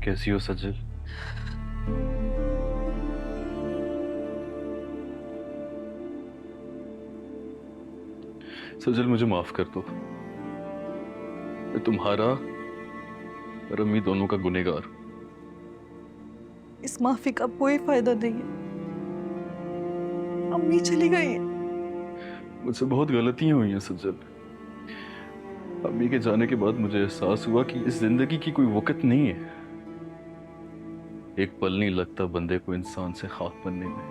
कैसी हो सजल? सजल मुझे माफ कर दो। मैं तुम्हारा और अम्मी दोनों का गुनहगार हूं। इस माफी का कोई फायदा नहीं है। अम्मी चली गई है। मुझसे बहुत गलतियां हुई हैं सजल। अम्मी के जाने के बाद मुझे एहसास हुआ कि इस जिंदगी की कोई वक़्त नहीं है। एक पल नहीं लगता बंदे को इंसान से खाक बनने में।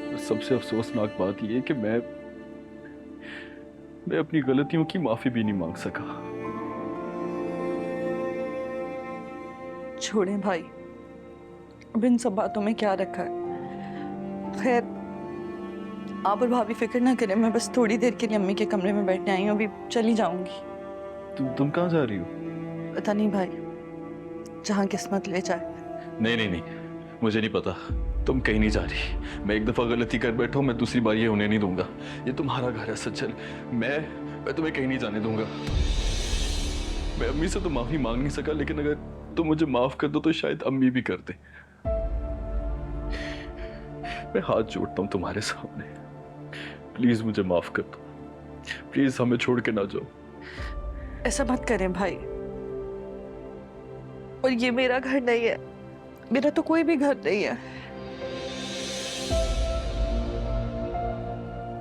और सबसे अफसोसनाक बात यह है कि मैं अपनी गलतियों की माफी भी नहीं मांग सका। छोड़ें भाई, अब इन सब बातों में क्या रखा है। खैर, आप और भाभी फिक्र ना करें, मैं बस थोड़ी देर के लिए अम्मी के कमरे में बैठने आई हूँ, अभी चली जाऊंगी। तुम कहाँ जा रही हो? पता नहीं भाई, जहाँ किस्मत ले जाए। नहीं नहीं नहीं, मुझे नहीं पता। तुम कहीं नहीं जा रही। मैं एक दफा गलती कर बैठा हूं, मैं दूसरी बार ये होने नहीं दूंगा। ये तुम्हारा घर है सज्जल। मैं तुम्हें कहीं नहीं जाने दूंगा। मैं अम्मी से तो माफी मांग नहीं सका, लेकिन अगर तुम मुझे माफ कर दो तो शायद अम्मी भी कर दे। मैं हाथ जोड़ता हूं तुम्हारे सामने, प्लीज मुझे माफ कर दो। प्लीज हमें छोड़ के ना जाओ। ऐसा मत करें भाई, और ये मेरा घर नहीं है, मेरा तो कोई भी घर नहीं है।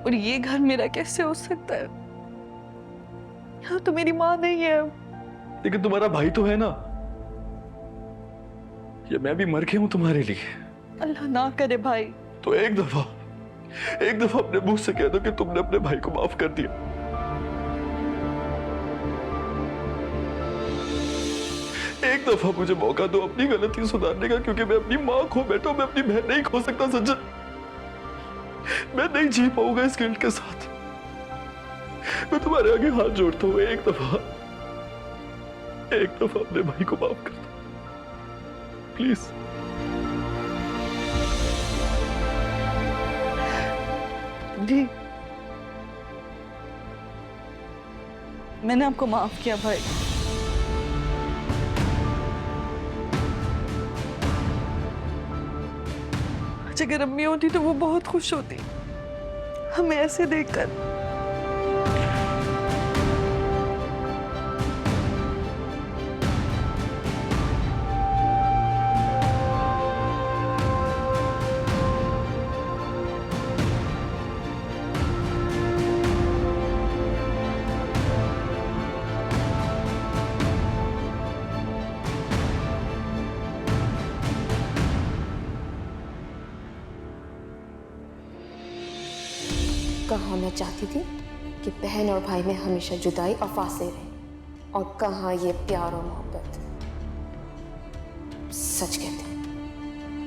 और ये घर मेरा कैसे हो सकता है? यहाँ तो मेरी माँ नहीं है। लेकिन तुम्हारा भाई तो है ना। ये मैं भी मर गया हूं तुम्हारे लिए। अल्लाह ना करे भाई। तो एक दफा अपने मुंह से कह दो कि तुमने अपने भाई को माफ कर दिया। एक दफा मुझे मौका दो अपनी गलती सुधारने का, क्योंकि मैं अपनी माँ खो बैठा हूं, मैं अपनी बहन नहीं खो सकता सज्जन। मैं नहीं जी पाऊंगा इस गिल्ट के साथ। मैं तुम्हारे आगे हाथ जोड़ता हूं, एक दफा अपने भाई को माफ कर दो प्लीज। जी, मैंने आपको माफ किया भाई। आज अगर अम्मी होती तो वो बहुत खुश होती हमें ऐसे देखकर। कहाँ मैं चाहती थी कि बहन और भाई में हमेशा जुदाई और फासले रहे, और कहाँ ये प्यार और मोहब्बत। सच कहते हैं,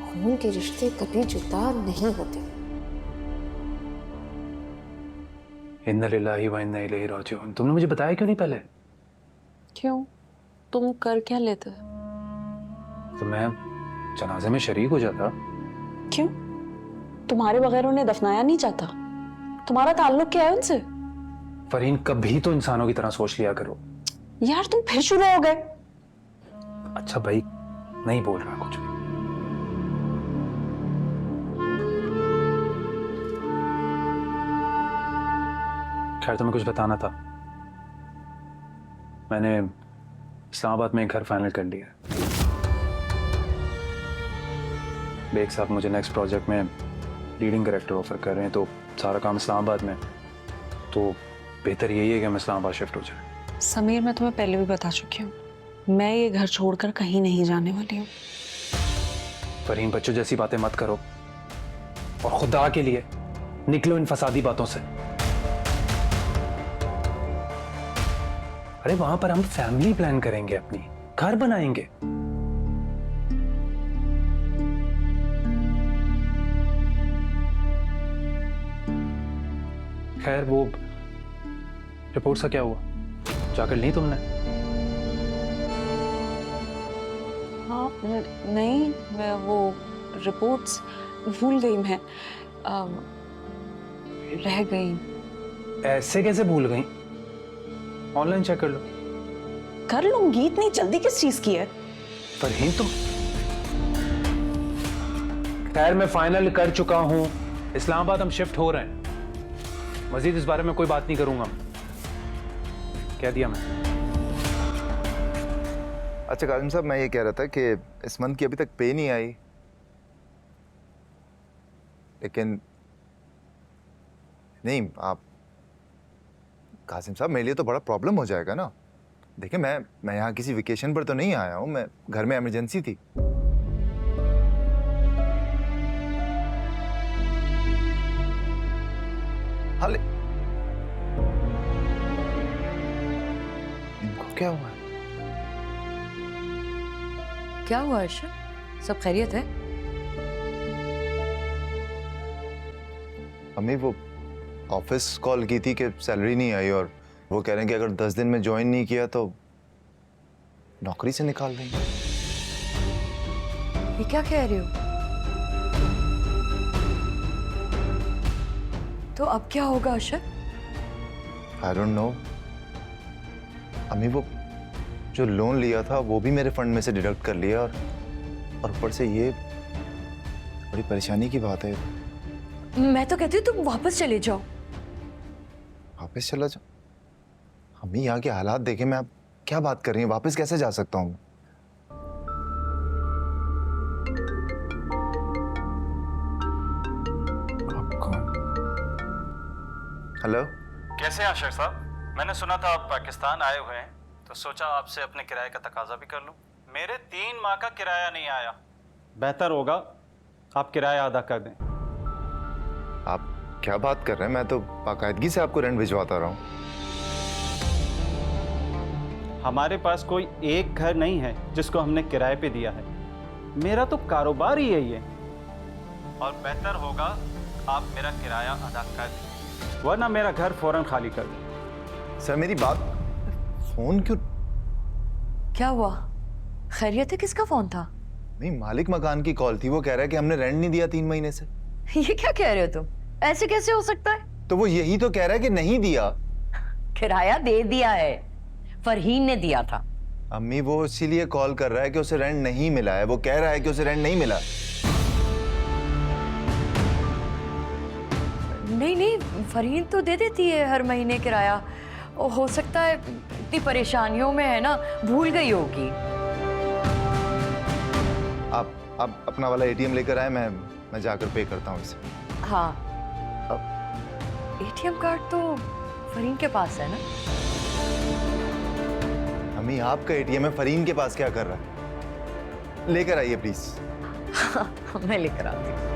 खून के रिश्ते कभी जुदा नहीं होते। इन्ना लिल्लाहि व इन्ना इलैहि राजिऊन। तुमने मुझे बताया क्यों नहीं पहले? क्यों? तुम कर क्या लेते? तो मैं जनाजे में शरीक हो जाता। क्यों? तुम्हारे बगैर उन्हें दफनाया नहीं जाता? तुम्हारा ताल्लुक क्या है उनसे? फरहीन, कभी तो इंसानों की तरह सोच लिया करो। यार तुम फिर शुरू हो गए। अच्छा भाई, नहीं बोल रहा कुछ भी। खैर, तुम्हें कुछ बताना था। मैंने इस्लामाबाद में एक घर फाइनल कर लिया। बेग साहब मुझे नेक्स्ट प्रोजेक्ट में लीडिंग डायरेक्टर ऑफर कर रहे हैं, तो सारा काम इस्लामाबाद में, तो बेहतर यही है कि हम इस्लामाबाद शिफ्ट हो जाए। समीर, मैं तुम्हें पहले भी बता चुकी हूँ, मैं ये घर छोड़कर कहीं नहीं जाने वाली हूँ। फरहीन, बच्चों जैसी बातें मत करो, और खुदा के लिए निकलो इन फसादी बातों से। अरे वहां पर हम फैमिली प्लान करेंगे, अपनी घर बनाएंगे। खैर, वो रिपोर्ट का क्या हुआ? जाकर ली तुमने? हाँ, नहीं, मैं वो रिपोर्ट्स भूल गई। मैं रह गई। ऐसे कैसे भूल गई? ऑनलाइन चेक कर लो। कर लूंगी, इतनी जल्दी किस चीज की है? फरहीन तो खैर मैं फाइनल कर चुका हूं, इस्लामाबाद हम शिफ्ट हो रहे हैं। मजीद इस बारे में कोई बात नहीं करूंगा, कह दिया मैं। अच्छा काजिम साहब, मैं ये कह रहा था कि इस मंथ की अभी तक पे नहीं आई, लेकिन नहीं आप कासिम साहब, मेरे लिए तो बड़ा प्रॉब्लम हो जाएगा ना। देखिए मैं यहाँ किसी वेकेशन पर तो नहीं आया हूँ, मैं घर में इमरजेंसी थी। हाले इनको क्या हुआ है? क्या हुआ अर्शद? सब खैरियत है? अम्मी वो ऑफिस कॉल की थी कि सैलरी नहीं आई और वो कह रहे हैं कि अगर 10 दिन में ज्वाइन नहीं किया तो नौकरी से निकाल देंगे। ये क्या कह रहे हो? तो अब क्या होगा अर्शद? आई डोंट नो अम्मी, वो जो लोन लिया था वो भी मेरे फंड में से डिडक्ट कर लिया और ऊपर से ये बड़ी परेशानी की बात है। मैं तो कहती हूँ तुम वापस चले जाओ। वापस चला जाओ? अम्मी यहाँ के हालात देखे, मैं आप क्या बात कर रही हैं? वापस कैसे जा सकता हूँ? हेलो, कैसे हैं आशिक साहब? मैंने सुना था आप पाकिस्तान आए हुए हैं, तो सोचा आपसे अपने किराए का तकाजा भी कर लूं। मेरे 3 माह का किराया नहीं आया, बेहतर होगा आप किराया अदा कर दें। आप क्या बात कर रहे हैं? मैं तो बाकायदगी से आपको रेंट भिजवाता रहा हूँ। हमारे पास कोई एक घर नहीं है जिसको हमने किराए पे दिया है। मेरा तो कारोबार ही यही है, और बेहतर होगा आप मेरा किराया अदा कर दें, वरना मेरा घर फौरन खाली कर दें। सर मेरी बात, फोन क्यों? क्या हुआ? खैरियत है? किसका फोन था? नहीं, मालिक मकान की कॉल थी, वो कह रहा है कि हमने रेंट नहीं दिया 3 महीने से। ये क्या कह रहे हो तुम? ऐसे कैसे हो सकता है? तो वो यही तो कह रहा है कि नहीं दिया। किराया दे दिया है, फरहीन ने दिया था। अम्मी वो इसीलिए कॉल कर रहा है कि उसे रेंट नहीं मिला है, वो कह रहा है कि उसे रेंट नहीं मिला। नहीं नहीं, फरहीन तो दे देती है हर महीने किराया। हो सकता है इतनी परेशानियों में है ना, भूल गई होगी। आप अपना वाला एटीएम लेकर आए, मैं जाकर पे करता हूँ इसे। हाँ, एटीएम कार्ड तो फरहीन के पास है ना? अम्मी आपका एटीएम है, फरहीन के पास क्या कर रहा है? लेकर आइए प्लीज। मैं लेकर आती हूँ।